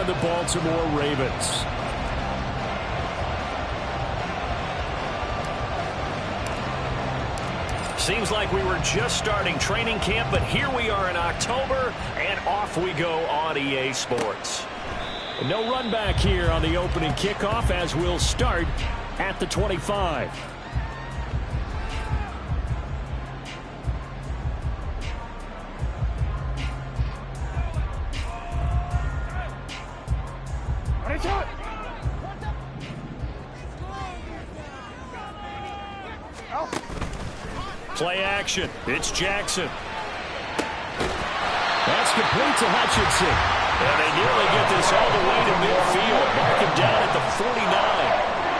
the Baltimore Ravens. Seems like we were just starting training camp, but here we are in October, and off we go on EA Sports. No run back here on the opening kickoff as we'll start at the 25. Play action. It's Jackson. That's complete to Hutchinson. And they nearly get this all the way to midfield. Mark him down at the 49.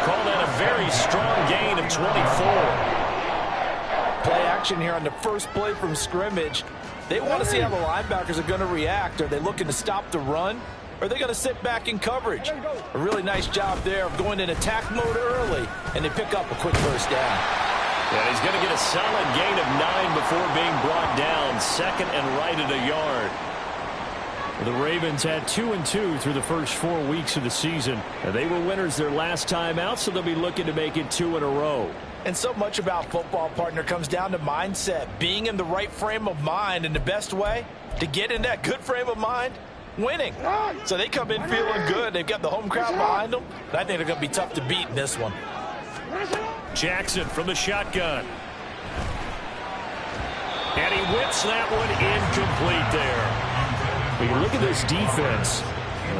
Call that a very strong gain of 24. Play action here on the first play from scrimmage. They want to see how the linebackers are going to react. Are they looking to stop the run? Or are they going to sit back in coverage? A really nice job there of going in attack mode early, and they pick up a quick first down. And he's going to get a solid gain of 9 before being brought down. Second and right at a yard. The Ravens had 2-2 through the first 4 weeks of the season. And they were winners their last time out, so they'll be looking to make it 2 in a row. And so much about football, partner, comes down to mindset. Being in the right frame of mind, and the best way to get in that good frame of mind, winning. So they come in feeling good. They've got the home crowd behind them. And I think they're going to be tough to beat in this one. Jackson from the shotgun. And he whips that one incomplete there. When you look at this defense,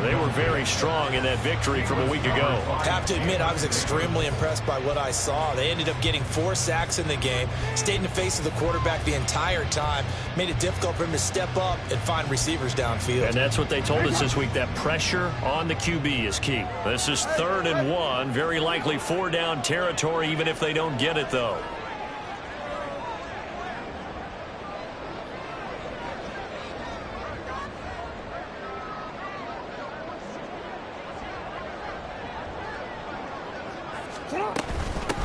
they were very strong in that victory from a week ago. I have to admit, I was extremely impressed by what I saw. They ended up getting 4 sacks in the game, stayed in the face of the quarterback the entire time, made it difficult for him to step up and find receivers downfield. And that's what they told us this week, that pressure on the QB is key. This is 3rd and 1, very likely 4-down territory, even if they don't get it, though.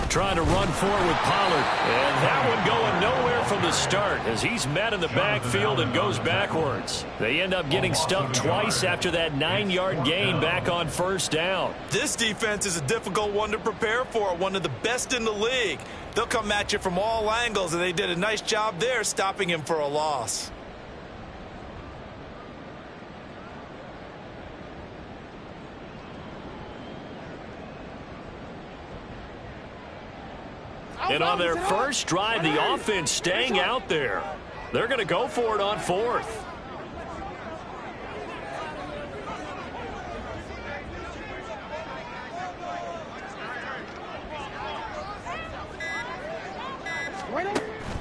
Trying to run forward with Pollard. And that one going nowhere from the start as he's met in the backfield and goes backwards. They end up getting stumped twice after that 9-yard gain back on first down. This defense is a difficult one to prepare for, one of the best in the league. They'll come at you from all angles, and they did a nice job there stopping him for a loss. And on their first drive, the offense staying out there. They're going to go for it on 4th.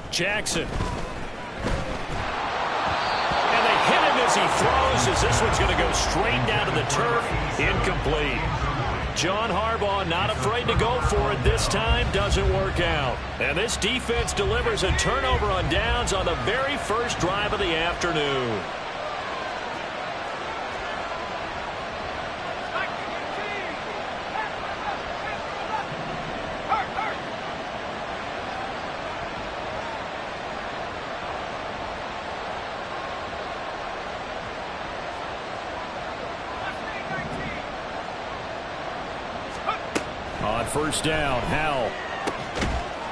Jackson. And they hit him as he throws, as this one's going to go straight down to the turf. Incomplete. John Harbaugh not afraid to go for it this time. Doesn't work out. And this defense delivers a turnover on downs on the very first drive of the afternoon. On first down, Howell.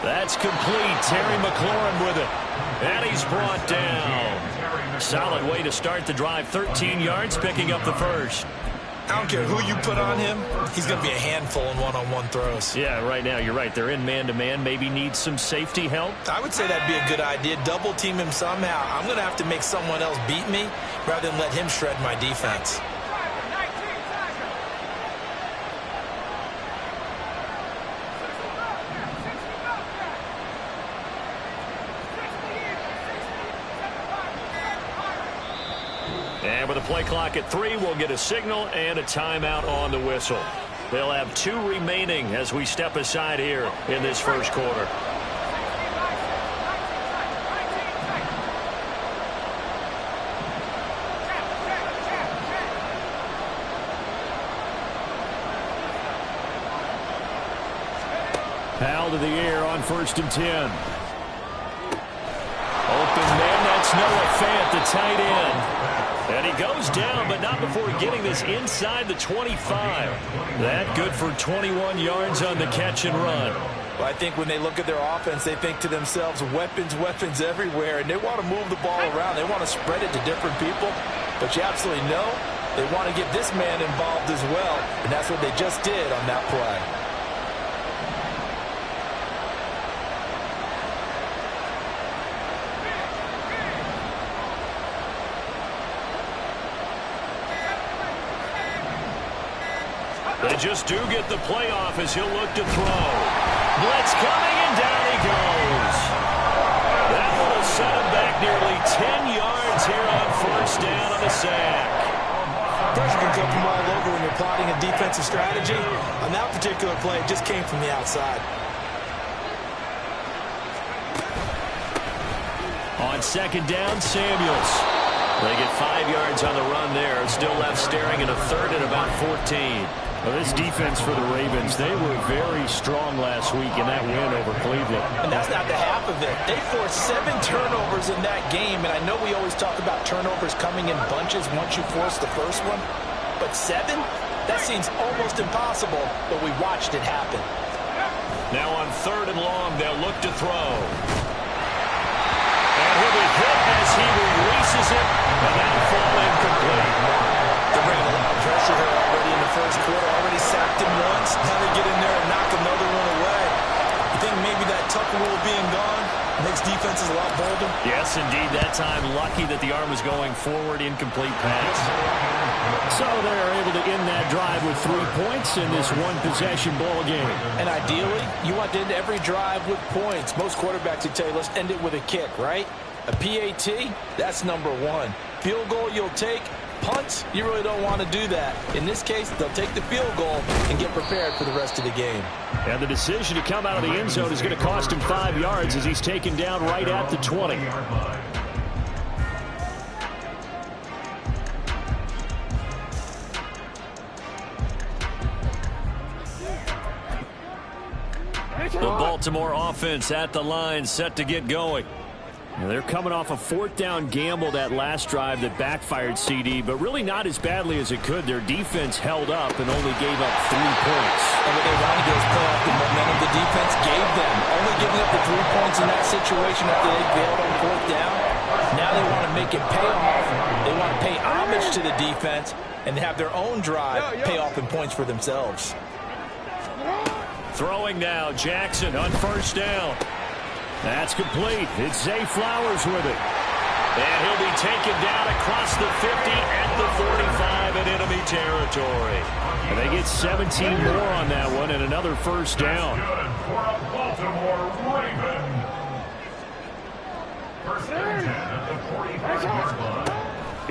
That's complete. Terry McLaurin with it. And he's brought down. Solid way to start the drive. 13 yards, picking up the first. I don't care who you put on him. He's going to be a handful in one-on-one throws. Yeah, right now, you're right. They're in man-to-man. Maybe need some safety help. I would say that'd be a good idea. Double team him somehow. I'm going to have to make someone else beat me rather than let him shred my defense. And with a play clock at 3, we'll get a signal and a timeout on the whistle. They'll have 2 remaining as we step aside here in this first quarter. Howell to the air on 1st and 10. Open man, that's Noah Fant, the tight end. And he goes down, but not before getting this inside the 25. That good for 21 yards on the catch and run. Well, I think when they look at their offense, they think to themselves, weapons, weapons everywhere, and they want to move the ball around. They want to spread it to different people, but you absolutely know they want to get this man involved as well, and that's what they just did on that play. They just do get the play off as he'll look to throw. Blitz coming, and down he goes. That one will set him back nearly 10 yards here on first down on the sack. Pressure can come from all over when you're plotting a defensive strategy. On that particular play, it just came from the outside. On second down, Samuels. They get 5 yards on the run there. Still left staring at a third and about 14. Well, this defense for the Ravens, they were very strong last week in that win over Cleveland. And that's not the half of it. They forced 7 turnovers in that game, and I know we always talk about turnovers coming in bunches once you force the first one, but 7? That seems almost impossible, but we watched it happen. Now on third and long, they'll look to throw. And he'll be hit as he releases it, and that'll fall incomplete. They're bringing a lot of pressure here already in the first quarter. Already sacked him once. Now they get in there and knock another one away. You think maybe that Tucker rule being gone makes defenses a lot bolder? Yes, indeed. That time, lucky that the arm was going forward, incomplete pass. So they're able to end that drive with 3 points in this one-possession ball game. And ideally, you want to end every drive with points. Most quarterbacks would tell you, let's end it with a kick, right? A PAT, that's number 1. Field goal you'll take. Punts, you really don't want to do that. In this case, they'll take the field goal and get prepared for the rest of the game. And the decision to come out of the end zone is going to cost him 5 yards as he's taken down right at the 20. The Baltimore offense at the line, set to get going. They're coming off a 4th down gamble that last drive that backfired CD, but really not as badly as it could. Their defense held up and only gave up 3 points. And what they wanted to do is play off the momentum the defense gave them. Only giving up the 3 points in that situation after they failed on 4th down. Now they want to make it pay off. They want to pay homage to the defense and have their own drive pay off in points for themselves. Throwing now, Jackson on first down. That's complete. It's Zay Flowers with it. And he'll be taken down across the 50 at the 45 in enemy territory. And they get 17 more on that one and another first down. For a Baltimore Raven. First and 10 at the 45-yard line.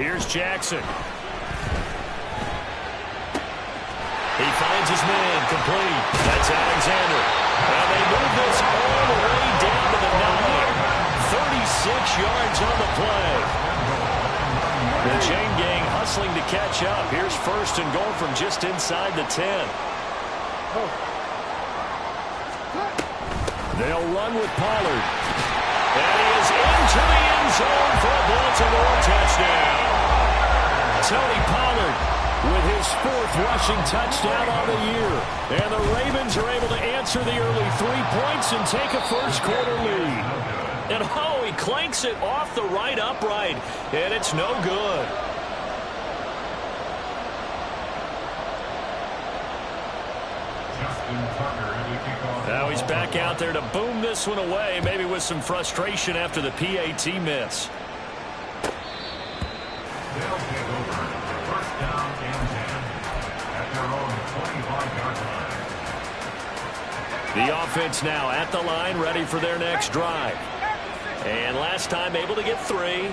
Here's Jackson. He finds his man, complete. That's Alexander. And they move this all the way down to the 9. 36 yards on the play. The chain gang hustling to catch up. Here's first and goal from just inside the 10. They'll run with Pollard. And he is into the end zone for a Baltimore touchdown. Tony Pollard with his 4th rushing touchdown on the year. And the Ravens are able to answer the early 3 points and take a first quarter lead. And oh, he clanks it off the right upright. And it's no good. Now he's back out there to boom this one away, maybe with some frustration after the PAT miss. They'll take over. First down and 10 at their own 25-yard line. The offense now at the line, ready for their next drive. And last time able to get 3.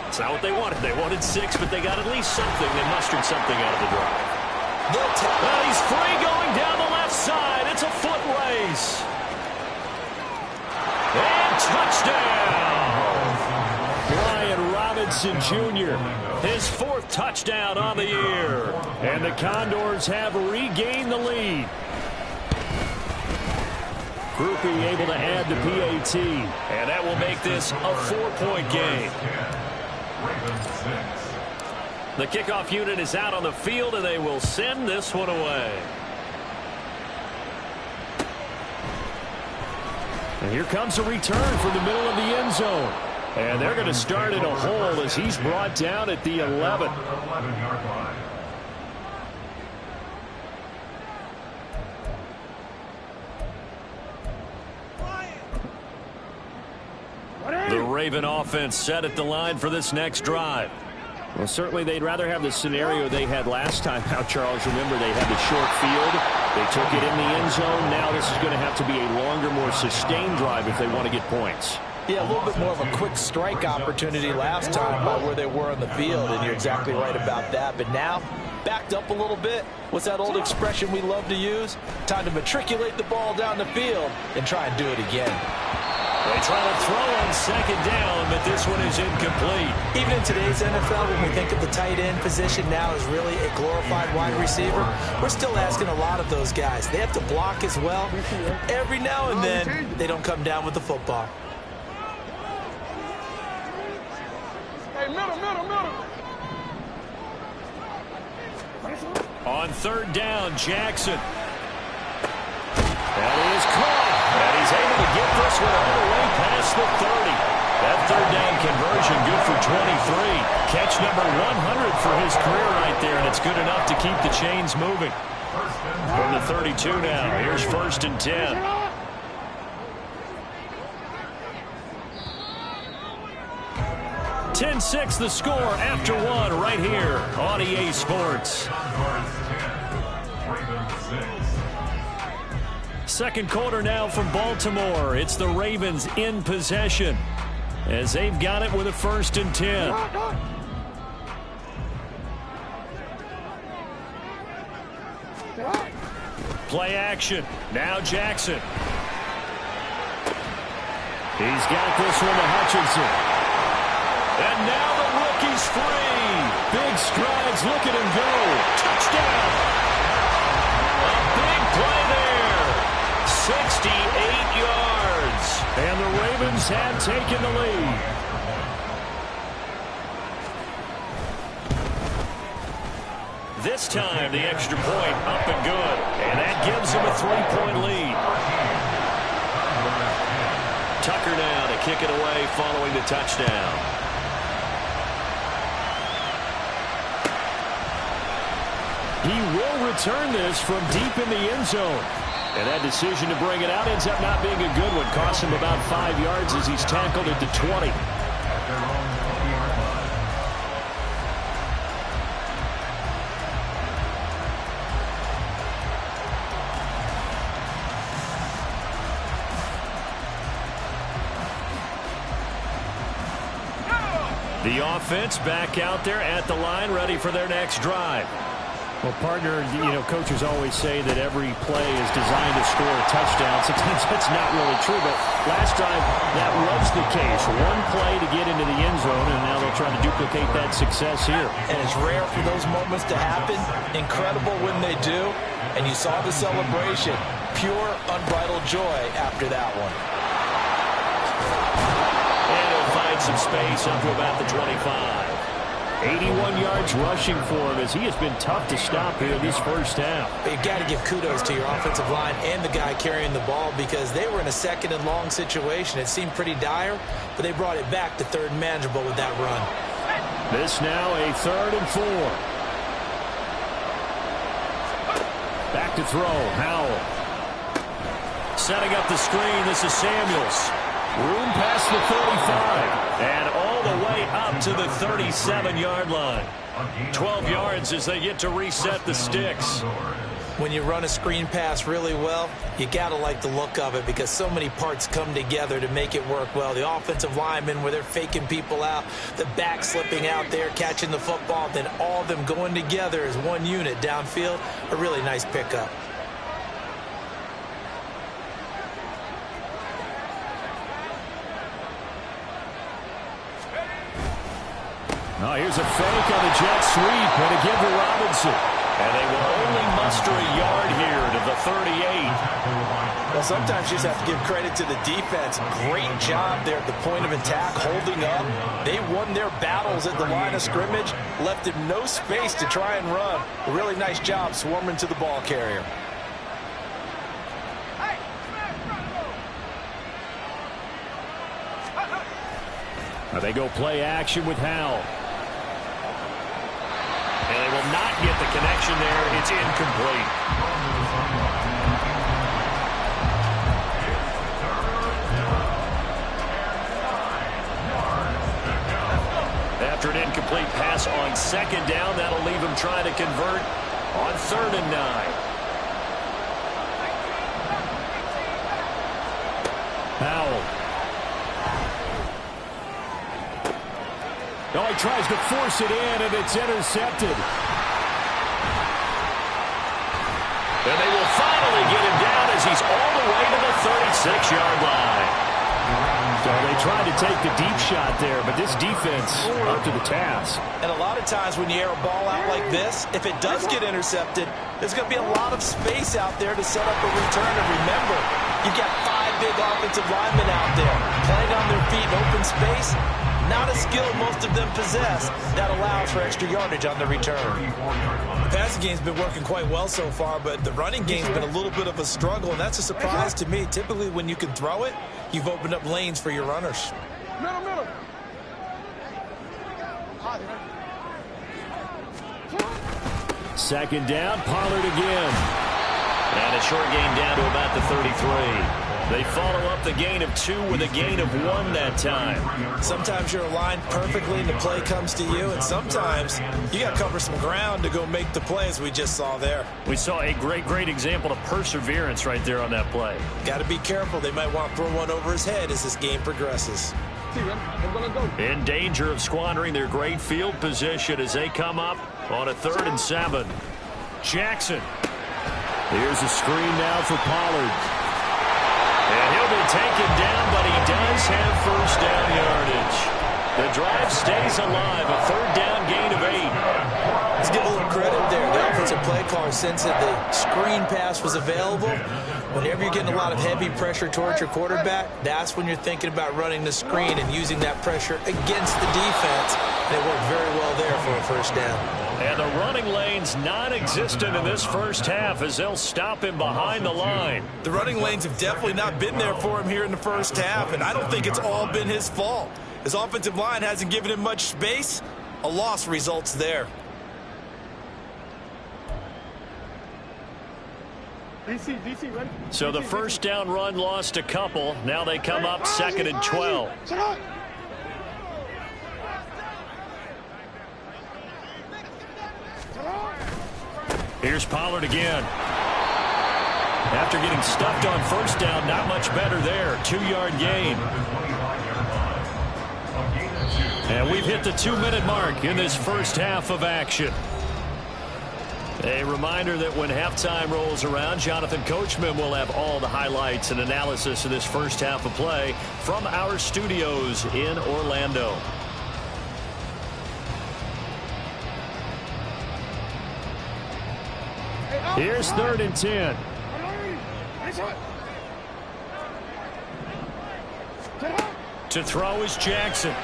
It's not what they wanted. They wanted 6, but they got at least something. They mustered something out of the drive. Well, he's free going down the left side. It's a foot race. And touchdown! Brian Robinson Jr. His 4th touchdown on the year. And the Condors have regained the lead. Groupie able to add the PAT. And that will make this a 4-point game. The kickoff unit is out on the field, and they will send this one away. And here comes a return from the middle of the end zone. And they're going to start in a hole as he's brought down at the 11. 11-yard line. The Raven offense set at the line for this next drive. Well, certainly they'd rather have the scenario they had last time out, Charles. Remember, they had the short field. They took it in the end zone. Now this is going to have to be a longer, more sustained drive if they want to get points. Yeah, a little bit more of a quick strike opportunity last time by where they were on the field, and you're exactly right about that. But now, backed up a little bit. What's that old expression we love to use? Time to matriculate the ball down the field and try and do it again. They try to throw on second down, but this one is incomplete. Even in today's NFL, when we think of the tight end position now as really a glorified wide receiver, we're still asking a lot of those guys. They have to block as well. And every now and then, they don't come down with the football. Hey, middle. On third down, Jackson. That is caught. And he's able to get this one all the way past the 30. That third down conversion good for 23. Catch number 100 for his career right there, and it's good enough to keep the chains moving. From the 32 now, here's 1st and 10. (10-6) the score after one right here on EA Sports. Second quarter now from Baltimore. It's the Ravens in possession as they've got it with a 1st and 10. Play action. Now Jackson. He's got this one to Hutchinson. And now the rookie's free. Big strides. Look at him go. Touchdown. A big play there. 68 yards. And the Ravens have taken the lead. This time, the extra point up and good. And that gives them a 3-point lead. Tucker now to kick it away following the touchdown. He will return this from deep in the end zone. And that decision to bring it out ends up not being a good one. Cost him about 5 yards as he's tackled at the 20. The offense back out there at the line, ready for their next drive. Well, partner, coaches always say that every play is designed to score a touchdown. Sometimes that's not really true, but last drive, that was the case. One play to get into the end zone, and now they'll try to duplicate that success here. And it's rare for those moments to happen. Incredible when they do. And you saw the celebration. Pure, unbridled joy after that one. And he'll find some space up to about the 25. 81 yards rushing for him as he has been tough to stop here in this first half. But you've got to give kudos to your offensive line and the guy carrying the ball because they were in a 2nd and long situation. It seemed pretty dire, but they brought it back to 3rd and manageable with that run. This now a 3rd and 4. Back to throw. Howell. Setting up the screen. This is Samuels. Room past the 35. And all the way up to the 37-yard line. 12 yards as they get to reset the sticks. When you run a screen pass really well, you got to like the look of it because so many parts come together to make it work well. The offensive linemen where they're faking people out, the back slipping out there, catching the football, then all of them going together as one unit downfield. A really nice pickup. Oh, here's a fake on the jet sweep, and a give to Robinson. And they will only muster a yard here to the 38. Well, sometimes you just have to give credit to the defense. Great job there at the point of attack, holding up. They won their battles at the line of scrimmage, left him no space to try and run. A really nice job swarming to the ball carrier. Now they go play action with Howell. And they will not get the connection there. It's incomplete. After an incomplete pass on second down, that'll leave him trying to convert on 3rd and 9. Howell. Oh, he tries to force it in, and it's intercepted. And they will finally get him down as he's all the way to the 36-yard line. So they tried to take the deep shot there, but this defense up to the task. And a lot of times when you air a ball out like this, if it does get intercepted, there's going to be a lot of space out there to set up a return. And remember, you've got 5 big offensive linemen out there playing on their feet in open space. Not a skill most of them possess that allows for extra yardage on the return. The passing game's been working quite well so far, but the running game's been a little bit of a struggle, and that's a surprise to me. Typically, when you can throw it, you've opened up lanes for your runners. Middle. Second down, Pollard again. And a short gain down to about the 33. They follow up the gain of 2 with a gain of 1 that time. Sometimes you're aligned perfectly and the play comes to you, and sometimes you got to cover some ground to go make the play, as we just saw there. We saw a great example of perseverance right there on that play. Got to be careful. They might want to throw one over his head as this game progresses. In danger of squandering their great field position as they come up on a 3rd and 7. Jackson. Here's a screen now for Pollard. And he'll be taken down, but he does have first down yardage. The drive stays alive, a 3rd down gain of 8. Let's give a little credit there. The offensive play caller sensed that the screen pass was available. Whenever you're getting a lot of heavy pressure towards your quarterback, that's when you're thinking about running the screen and using that pressure against the defense. And it worked very well there for a first down. And the running lane's non-existent in this first half as they'll stop him behind the line. The running lanes have definitely not been there for him here in the first half, and I don't think it's all been his fault. His offensive line hasn't given him much space. A loss results there. DC, ready? So the first down run lost a couple. Now they come up 2nd and 12. Here's Pollard again. After getting stuffed on first down, not much better there. 2-yard gain. And we've hit the 2-minute mark in this first half of action. A reminder that when halftime rolls around, Jonathan Coachman will have all the highlights and analysis of this first half of play from our studios in Orlando. Here's 3rd and 10. To throw is Jackson.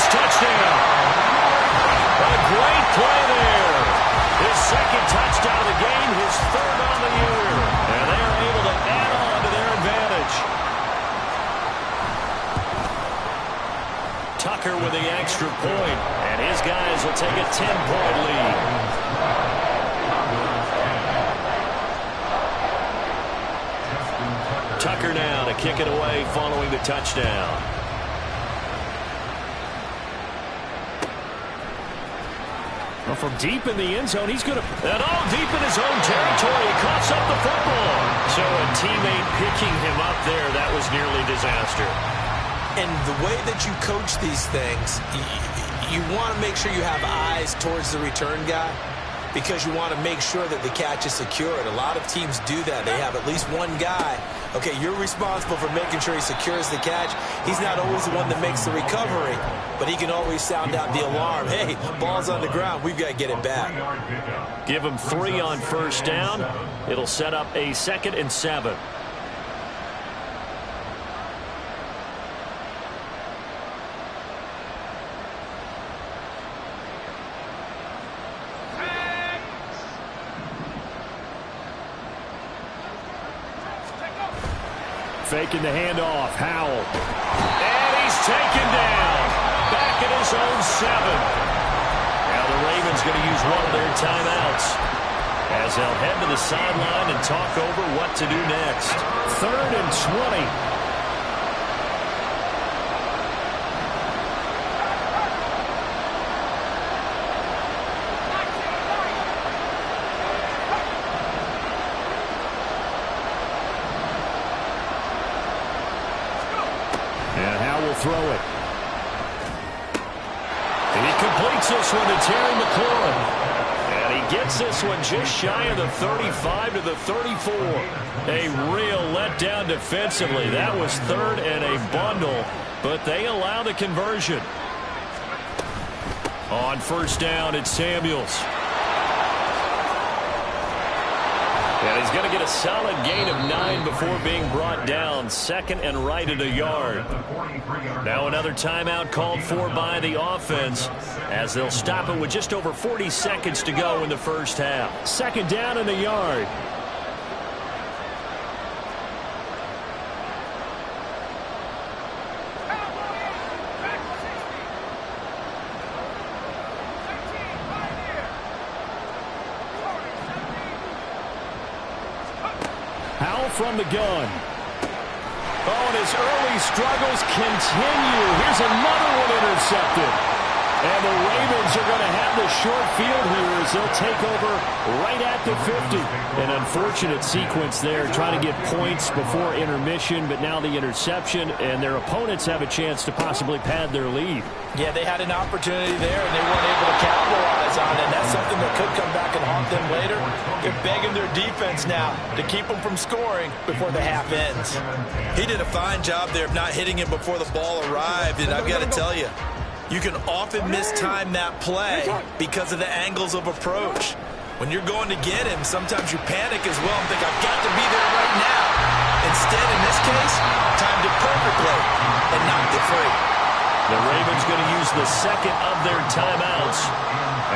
Touchdown. A great play there. His 2nd touchdown of the game, his 3rd on the year. And they are able to add on to their advantage. Tucker with the extra point, and his guys will take a 10-point lead. Tucker now to kick it away following the touchdown. Well, from deep in the end zone, he's going to... And all deep in his own territory, he coughs up the football. So a teammate picking him up there, that was nearly disaster. And the way that you coach these things, you want to make sure you have eyes towards the return guy. because you want to make sure that the catch is secured. A lot of teams do that. They have at least one guy. Okay, you're responsible for making sure he secures the catch. He's not always the one that makes the recovery, but he can always sound out the alarm. Hey, ball's on the ground. We've got to get it back. Give him 3 on first down. It'll set up a 2nd and 7. Faking the handoff. Howell. And he's taken down. Back at his own 7. Now the Ravens going to use one of their timeouts as they'll head to the sideline and talk over what to do next. 3rd and 20. Throw it. And he completes this one to Terry McLaurin. And he gets this one just shy of the 35 to the 34. A real letdown defensively. That was 3rd and a bundle, but they allow the conversion. On first down, it's Samuels. And he's going to get a solid gain of 9 before being brought down. 2nd and right at a yard. Now another timeout called for by the offense as they'll stop it with just over 40 seconds to go in the first half. 2nd down and a yard. From the gun. Oh, and his early struggles continue. Here's another one intercepted. And the Ravens are going to have the short field here as they'll take over right at the 50. An unfortunate sequence there, trying to get points before intermission, but now the interception, and their opponents have a chance to possibly pad their lead. Yeah, they had an opportunity there, and they weren't able to capitalize on it. And that's something that could come back and haunt them later. They're begging their defense now to keep them from scoring before the half ends. He did a fine job there of not hitting him before the ball arrived, and I've got to tell you, you can often mistime that play because of the angles of approach. When you're going to get him, sometimes you panic as well and think, I've got to be there right now. Instead, in this case, timed it perfectly and knocked it free. The Ravens going to use the 2nd of their timeouts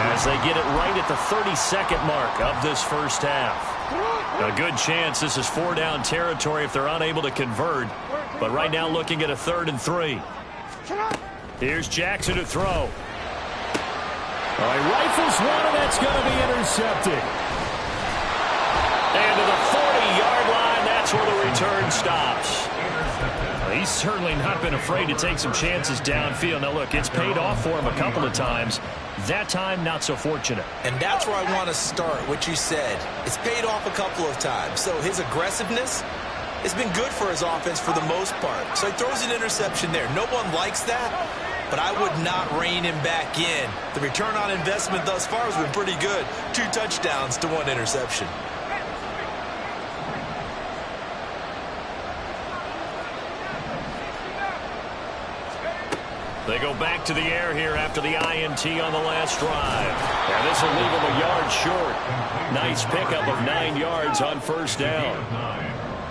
as they get it right at the 32nd mark of this first half. A good chance this is 4-down territory if they're unable to convert. But right now looking at a 3rd and 3. Here's Jackson to throw. All right, rifles one, and that's going to be intercepted. And to the 40-yard line, that's where the return stops. He's certainly not been afraid to take some chances downfield. Now, look, it's paid off for him a couple of times. That time, not so fortunate. And that's where I want to start, what you said. It's paid off a couple of times. So his aggressiveness has been good for his offense for the most part. So he throws an interception there. No one likes that, but I would not rein him back in. The return on investment thus far has been pretty good. 2 touchdowns to 1 interception. They go back to the air here after the INT on the last drive. And this will leave them a yard short. Nice pickup of 9 yards on first down.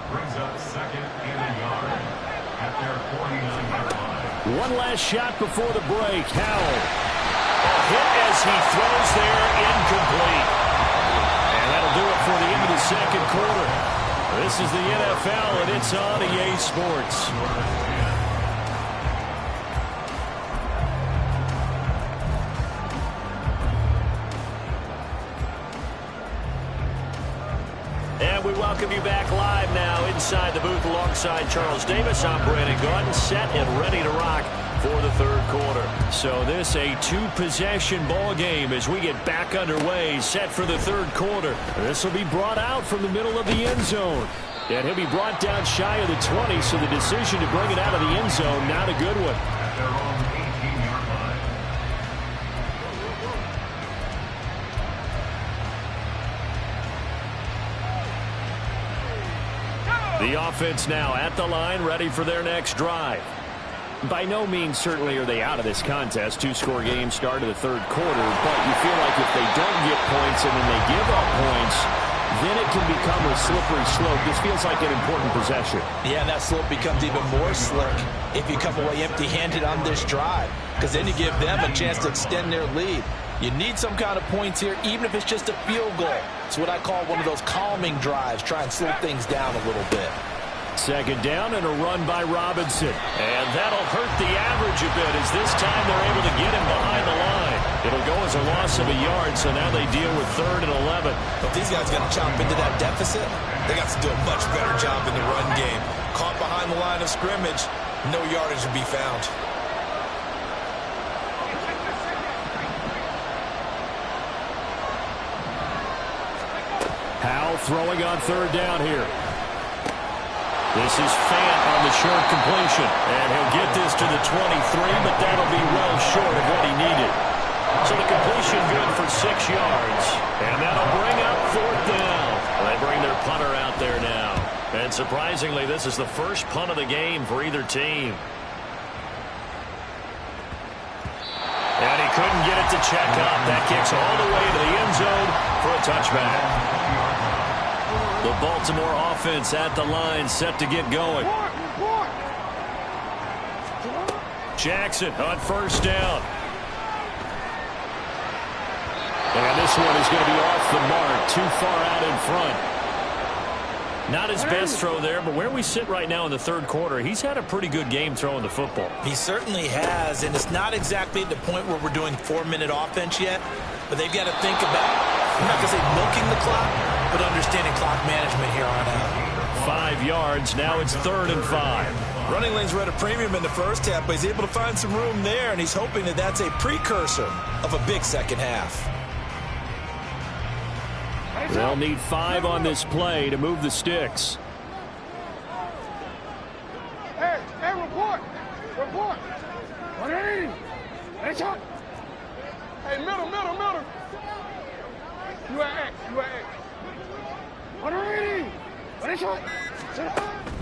Brings up 2nd and a yard at their 49-yard line. One last shot before the break. Howell. A hit as he throws there, incomplete. And that'll do it for the end of the second quarter. This is the NFL, and it's on EA Sports. And we welcome you back live now inside the booth alongside Charles Davis. I'm Brandon Gaudin, set and ready to rock for the third quarter. So this a 2-possession ball game as we get back underway, set for the third quarter. This will be brought out from the middle of the end zone. And he'll be brought down shy of the 20, so the decision to bring it out of the end zone, not a good one. At their own 18-yard The offense now at the line, ready for their next drive. By no means certainly are they out of this contest. Two-score game start of the third quarter, but you feel like if they don't get points and then they give up points, then it can become a slippery slope. This feels like an important possession. Yeah, and that slope becomes even more slick if you come away empty-handed on this drive, because then you give them a chance to extend their lead. You need some kind of points here, even if it's just a field goal. It's what I call one of those calming drives. Try and slow things down a little bit. Second down and a run by Robinson. And that'll hurt the average a bit as this time they're able to get him behind the line. It'll go as a loss of a yard, so now they deal with 3rd and 11. But these guys got to chop into that deficit. They got to do a much better job in the run game. Caught behind the line of scrimmage, no yardage to be found. Howell throwing on 3rd down here. This is Fant on the short completion. And he'll get this to the 23, but that'll be well short of what he needed. So the completion good for 6 yards. And that'll bring up 4th down. They bring their punter out there now. And surprisingly, this is the first punt of the game for either team. And he couldn't get it to check up. That kicks all the way to the end zone for a touchback. The Baltimore offense at the line, set to get going. Jackson on 1st down. And this one is going to be off the mark, too far out in front. Not his best throw there, but where we sit right now in the 3rd quarter, he's had a pretty good game throwing the football. He certainly has, and it's not exactly at the point where we're doing 4-minute offense yet, but they've got to think about, I'm not going to say milking the clock, but understanding clock management here on out. 5 yards, now it's 3rd and 5. Running lanes were at a premium in the first half, but he's able to find some room there, and he's hoping that that's a precursor of a big second half. They'll need 5 on this play to move the sticks. Hey, report. 180. Hey, shot. Hey, middle. You at X. 180. Hey, shot.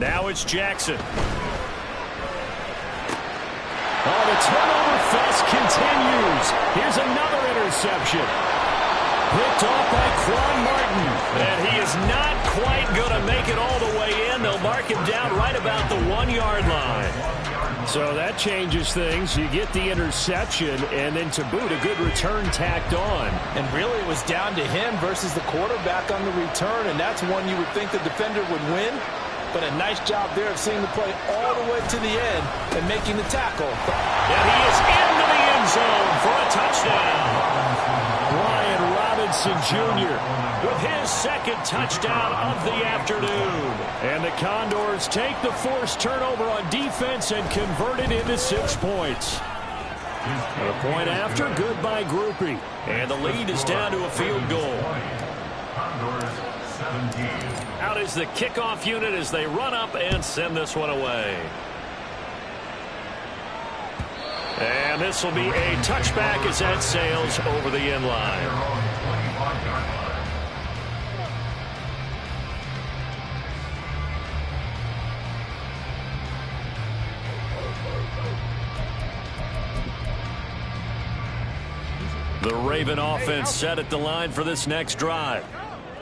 Now it's Jackson. Oh, the turnover fest continues. Here's another interception. Picked off by Quan Martin. And he is not quite going to make it all the way in. They'll mark him down right about the 1-yard line. So that changes things. You get the interception, and then to boot, a good return tacked on. And really it was down to him versus the quarterback on the return, and that's one you would think the defender would win. But a nice job there of seeing the play all the way to the end and making the tackle. And he is into the end zone for a touchdown. Brian Robinson Jr. with his 2nd touchdown of the afternoon. And the Condors take the forced turnover on defense and convert it into 6 points. A point after, good by Grupe. And the lead is down to a field goal. Out is the kickoff unit as they run up and send this one away. And this will be a touchback as that sails over the end line. The Raven offense set at the line for this next drive.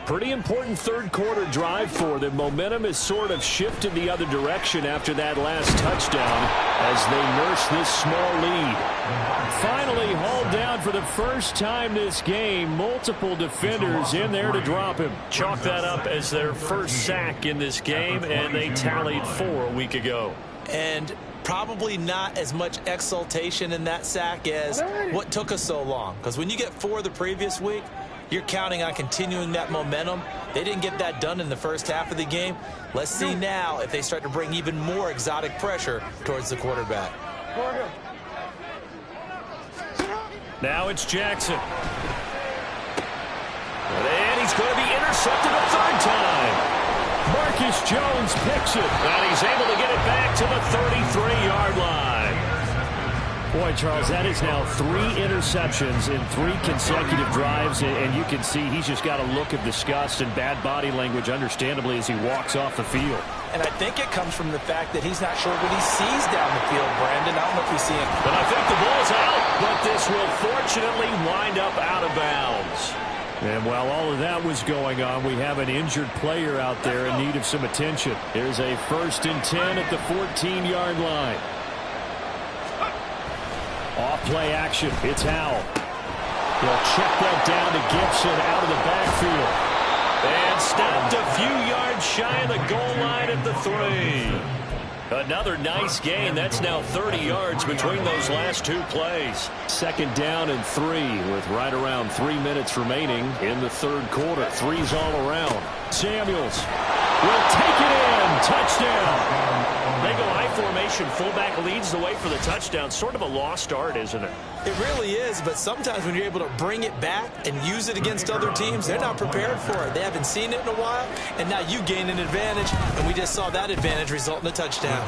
Pretty important 3rd quarter drive for them. Momentum has sort of shifted the other direction after that last touchdown as they nurse this small lead. Finally hauled down for the first time this game. Multiple defenders in there to drop him. Chalk that up as their first sack in this game, and they tallied 4 a week ago. And probably not as much exultation in that sack as what took us so long. Because when you get 4 the previous week, you're counting on continuing that momentum. They didn't get that done in the first half of the game. Let's see now if they start to bring even more exotic pressure towards the quarterback. Now it's Jackson. And he's going to be intercepted a 3rd time. Marcus Jones picks it, and he's able to get it back to the 33-yard line. Boy, Charles, that is now 3 interceptions in 3 consecutive drives, and you can see he's just got a look of disgust and bad body language, understandably, as he walks off the field. And I think it comes from the fact that he's not sure what he sees down the field, Brandon. I don't know if we see it. But I think the ball's out, but this will fortunately wind up out of bounds. And while all of that was going on, we have an injured player out there in need of some attention. Here's a 1st and 10 at the 14-yard line. Off-play action. It's Howell. He'll check that down to Gibson out of the backfield. And stopped a few yards shy of the goal line at the 3. Another nice gain. That's now 30 yards between those last 2 plays. 2nd down and 3 with right around 3 minutes remaining in the 3rd quarter. 3's all around. Samuels will take it in. Touchdown. They go high formation. Fullback leads the way for the touchdown. Sort of a lost art, isn't it? It really is, but sometimes when you're able to bring it back and use it against other teams, they're not prepared for it. They haven't seen it in a while, and now you gain an advantage, and we just saw that advantage result in a touchdown.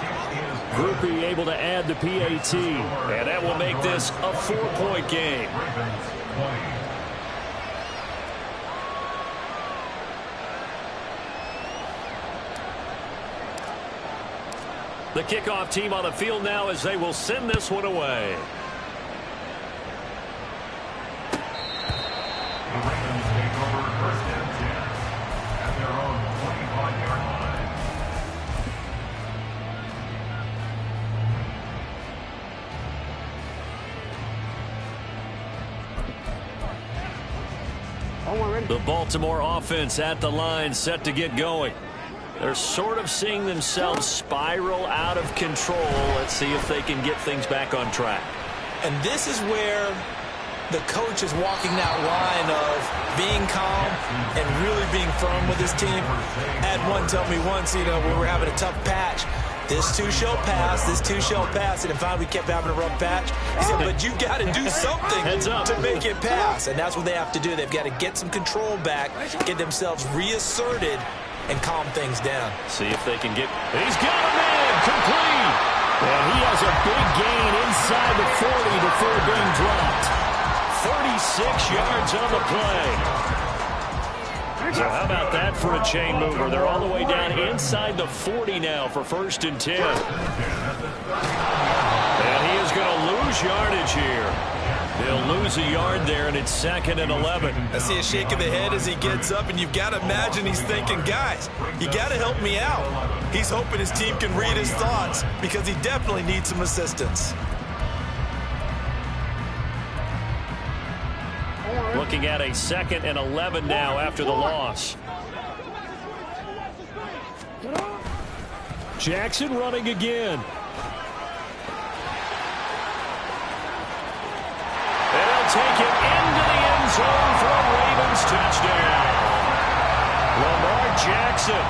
Groupie able to add the PAT. And that will make this a 4-point game. The kickoff team on the field now as they will send this one away. The Ravens take over 1st and 10 at their own 25-yard line. The Baltimore offense at the line, set to get going. They're sort of seeing themselves spiral out of control. Let's see if they can get things back on track. And this is where the coach is walking that line of being calm and really being firm with his team. I had one tell me once, when we were having a tough patch, this too shall pass, this too shall pass. And finally we kept having a rough patch. He said, but you got to do something to make it pass. And that's what they have to do. They've got to get some control back, get themselves reasserted, and calm things down. See if they can get... He's got a man! Complete! And he has a big gain inside the 40 before being dropped. 36 yards on the play. So how about that for a chain mover? They're all the way down inside the 40 now for 1st and 10. And he is going to lose yardage here. They'll lose a yard there, and it's 2nd and 11. I see a shake of the head as he gets up, and you've got to imagine he's thinking, guys, you got to help me out. He's hoping his team can read his thoughts because he definitely needs some assistance. Looking at a 2nd and 11 now after the loss. Jackson running again. They'll take it into the end zone for a Ravens touchdown. Lamar Jackson,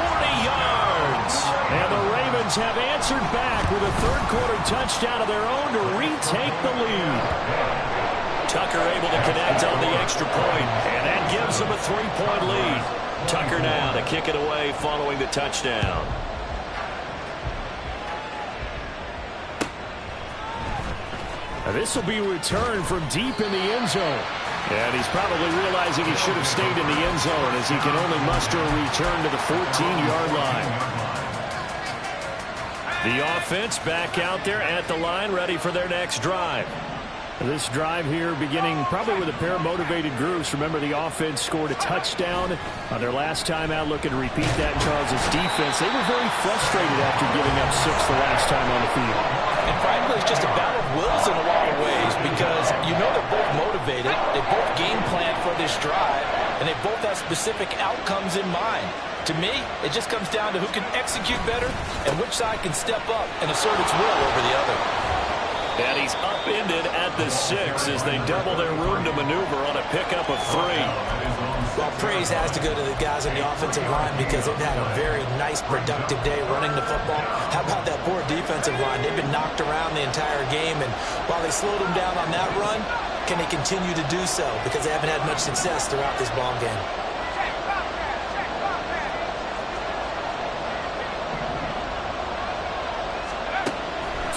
40 yards. And the Ravens have answered back with a 3rd quarter touchdown of their own to retake the lead. Tucker able to connect on the extra point, and that gives them a 3-point lead. Tucker now to kick it away following the touchdown. Now this will be returned from deep in the end zone. And he's probably realizing he should have stayed in the end zone as he can only muster a return to the 14-yard line. The offense back out there at the line, ready for their next drive. This drive here beginning probably with a pair of motivated groups. Remember, the offense scored a touchdown on their last time out. Looking to repeat that. Charles' defense, they were very frustrated after giving up 6 the last time on the field. And frankly, it's just a battle of wills in a lot of ways because they're both motivated. They both game plan for this drive, and they both have specific outcomes in mind. To me, it just comes down to who can execute better and which side can step up and assert its will over the other. And he's upended at the 6 as they double their room to maneuver on a pickup of 3. Well, praise has to go to the guys on the offensive line because they've had a very nice, productive day running the football. How about that poor defensive line? They've been knocked around the entire game, and while they slowed them down on that run, can they continue to do so? Because they haven't had much success throughout this ball game.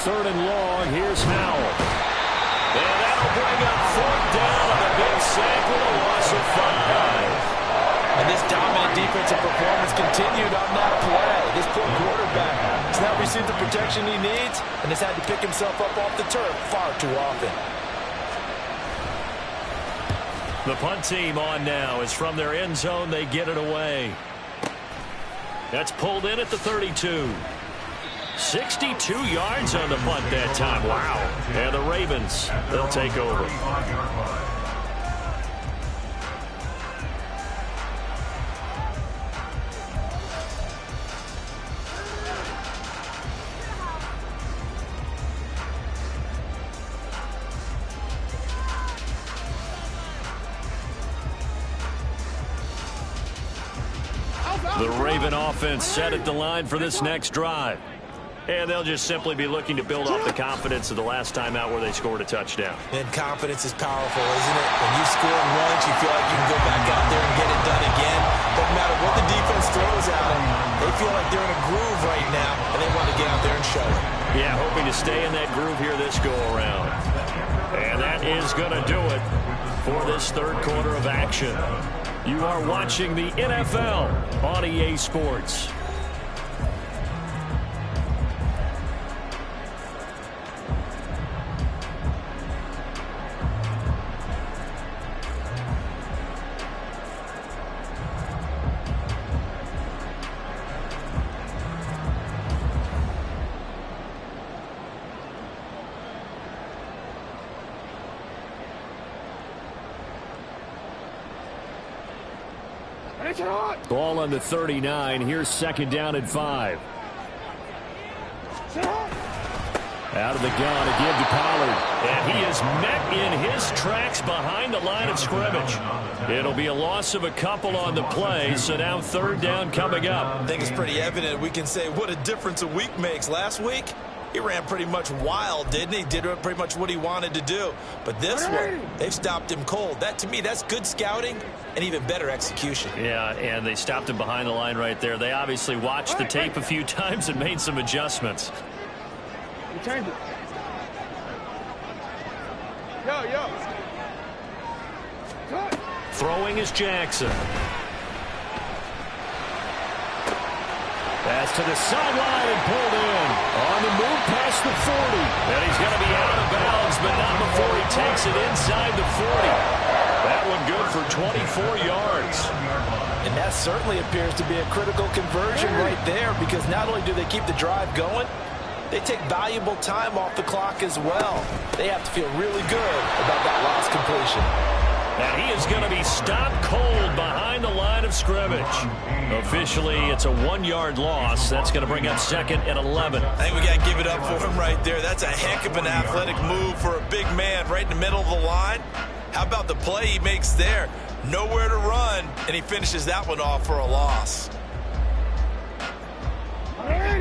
3rd and long. Here's Howell. And that'll bring up 4th down on the big sack with a loss of 5. And this dominant defensive performance continued on that play. This poor quarterback has not received the protection he needs and has had to pick himself up off the turf far too often. The punt team on now is from their end zone. They get it away. That's pulled in at the 32. 62 yards on the punt that time. Wow. And the Ravens, they'll take over. The Raven offense set at the line for this next drive. And they'll just simply be looking to build off the confidence of the last time out where they scored a touchdown. And confidence is powerful, isn't it? When you've scored once, you feel like you can go back out there and get it done again. Doesn't matter what the defense throws at them. They feel like they're in a groove right now, and they want to get out there and show it. Yeah, hoping to stay in that groove here this go-around. And that is going to do it for this 3rd quarter of action. You are watching the NFL on EA Sports. Ball on the 39. Here's 2nd down and 5. Out of the gun, a give to Pollard. And he is met in his tracks behind the line of scrimmage. It'll be a loss of a couple on the play, so now 3rd down coming up. I think it's pretty evident. We can say what a difference a week makes. Last week, he ran pretty much wild, didn't he? Did pretty much what he wanted to do. But this one, they've stopped him cold. That, to me, that's good scouting and even better execution. Yeah, and they stopped him behind the line right there. They obviously watched the tape a few times and made some adjustments. Change it. Yo. Throwing is Jackson. Pass to the sideline and pulled in. On the move past the 40. And he's going to be out of bounds, but not before he takes it inside the 40. That one good for 24 yards. And that certainly appears to be a critical conversion right there, because not only do they keep the drive going, they take valuable time off the clock as well. They have to feel really good about that last completion. And he is going to be stopped cold behind the line of scrimmage. Officially, it's a 1-yard loss. That's going to bring up 2nd and 11. I think we got to give it up for him right there. That's a heck of an athletic move for a big man right in the middle of the line. How about the play he makes there? Nowhere to run, and he finishes that one off for a loss.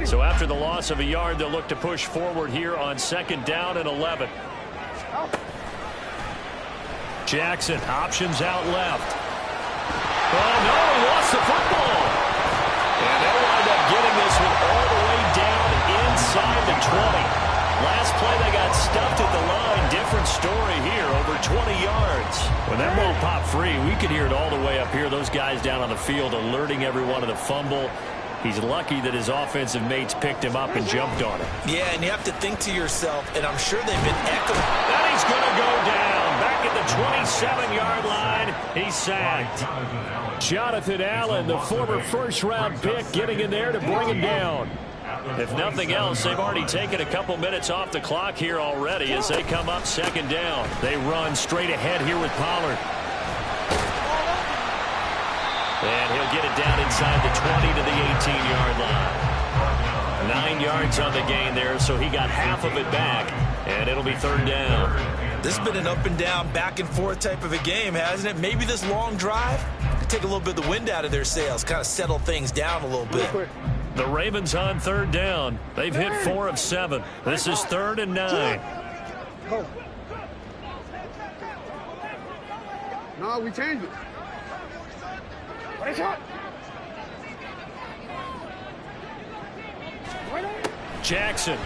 So after the loss of a yard, they'll look to push forward here on 2nd down and 11. Jackson, options out left. Oh, no, he lost the football. And they'll wind up getting this one all the way down inside the 20. Last play, they got stuffed at the line. Different story here, over 20 yards. When that ball popped free, we could hear it all the way up here. Those guys down on the field alerting everyone of the fumble. He's lucky that his offensive mates picked him up and jumped on him. Yeah, and you have to think to yourself, and I'm sure they've been echoing. And he's going to go down. Back at the 27-yard line, he's sacked. Jonathan Allen, the former first-round pick, getting in there to bring him down. If nothing else, they've already taken a couple minutes off the clock here already as they come up 2nd down. They run straight ahead here with Pollard. And he'll get it down inside the 20 to the 18-yard line. 9 yards on the gain there, so he got half of it back, and it'll be 3rd down. This has been an up-and-down, back-and-forth type of a game, hasn't it? Maybe this long drive could take a little bit of the wind out of their sails, kind of settle things down a little bit. The Ravens on 3rd down. They've hit 4 of 7. This is 3rd and 9. No, we changed it. Jackson.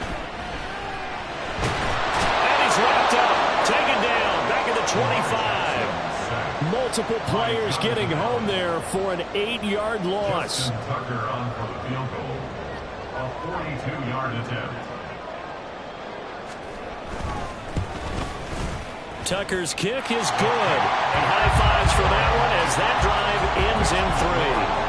He's wrapped up, taken down, back at the 25. Multiple players getting home there for an 8-yard loss. Justin Tucker on for the field goal. A 42-yard attempt. Tucker's kick is good. And high fives for that one as that drive ends in 3.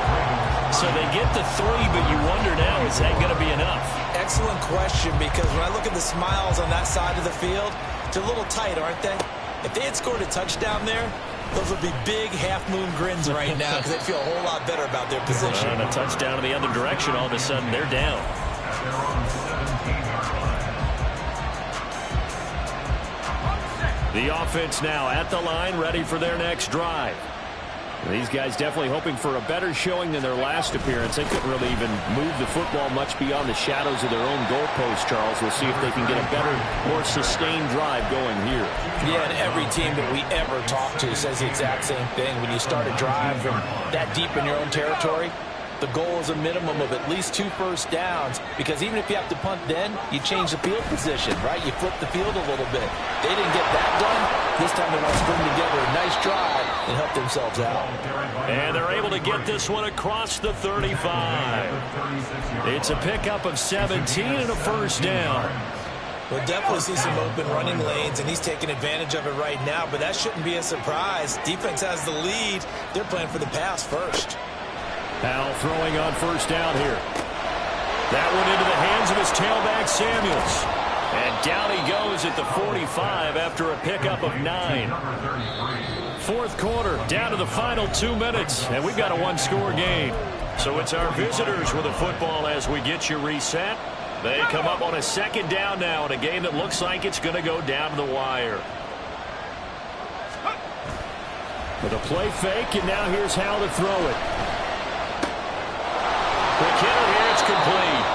So they get the 3, but you wonder now, is that going to be enough? Excellent question, because when I look at the smiles on that side of the field, they're a little tight, aren't they? If they had scored a touchdown there, those would be big half-moon grins right now because they feel a whole lot better about their position. And a touchdown in the other direction, all of a sudden they're down. At their own 17-yard line. The offense now at the line, ready for their next drive. These guys definitely hoping for a better showing than their last appearance. They couldn't really even move the football much beyond the shadows of their own goalpost, Charles. We'll see if they can get a better, more sustained drive going here. Yeah, and every team that we ever talk to says the exact same thing. When you start a drive from that deep in your own territory, the goal is a minimum of at least 2 first downs, because even if you have to punt then, you change the field position, right? You flip the field a little bit. They didn't get that done. This time they want to string together a nice drive and help themselves out. And they're able to get this one across the 35. It's a pickup of 17 and a first down. We'll definitely see some open running lanes, and he's taking advantage of it right now, but that shouldn't be a surprise. Defense has the lead. They're playing for the pass first. Powell throwing on first down here. That one into the hands of his tailback, Samuels. And down he goes at the 45 after a pickup of 9. Fourth quarter, down to the final 2 minutes, and we've got a one-score game. So it's our visitors with the football as we get you reset. They come up on a second down now in a game that looks like it's going to go down to the wire. With a play fake, and now here's how to throw it. McKinnon here, it's complete.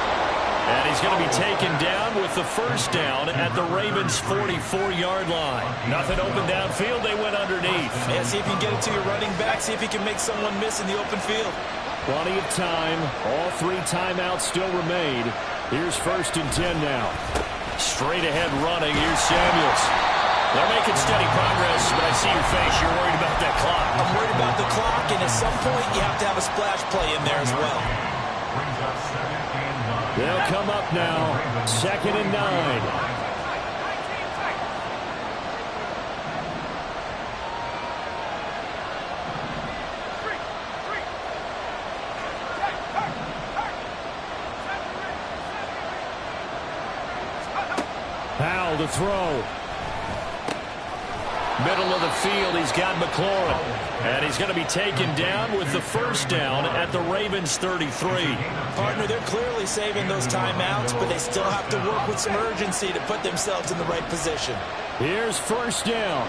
And he's going to be taken down with the first down at the Ravens' 44-yard line. Nothing open downfield, they went underneath. Yeah, see if you can get it to your running back, see if you can make someone miss in the open field. Plenty of time. All 3 timeouts still remain. Here's 1st and 10 now. Straight ahead running, here's Samuels. They're making steady progress, but I see your face. You're worried about that clock. I'm worried about the clock, and at some point you have to have a splash play in there as well. They'll come up now. 2nd and 9. Powell to throw. Middle of the field, he's got McLaurin. And he's going to be taken down with the first down at the Ravens' 33. Partner, they're clearly saving those timeouts, but they still have to work with some urgency to put themselves in the right position. Here's first down.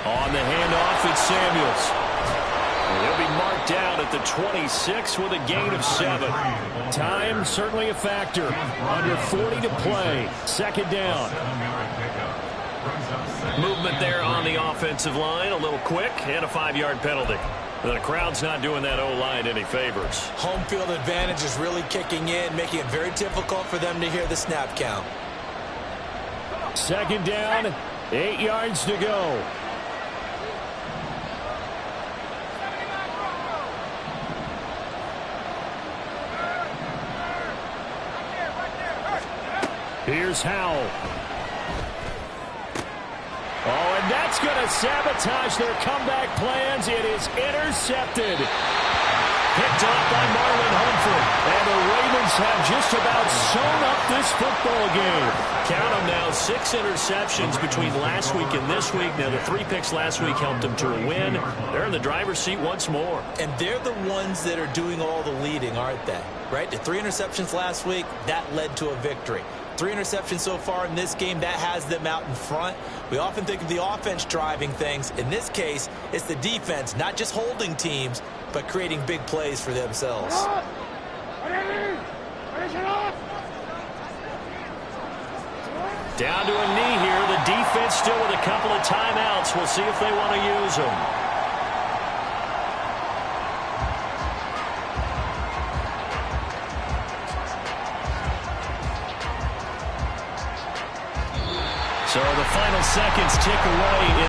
On the handoff, it's Samuels. He'll be marked down at the 26 with a gain of 7. Time certainly a factor. Under 40 to play. 2nd down. Movement there on the offensive line, a little quick, and a 5-yard penalty. The crowd's not doing that O-line any favors. Home field advantage is really kicking in, making it very difficult for them to hear the snap count. 2nd down, 8 yards to go. Here's Howell. Oh, and that's going to sabotage their comeback plans. It is intercepted. Picked off by Marlon Humphrey. And the Ravens have just about sewn up this football game. Count them now, 6 interceptions between last week and this week. Now, the 3 picks last week helped them to a win. They're in the driver's seat once more. And they're the ones that are doing all the leading, aren't they? Right? The 3 interceptions last week, that led to a victory. 3 interceptions so far in this game, that has them out in front. We often think of the offense driving things. In this case, it's the defense, not just holding teams, but creating big plays for themselves. Down to a knee here. The defense still with a couple of timeouts. We'll see if they want to use them. So the final seconds tick away.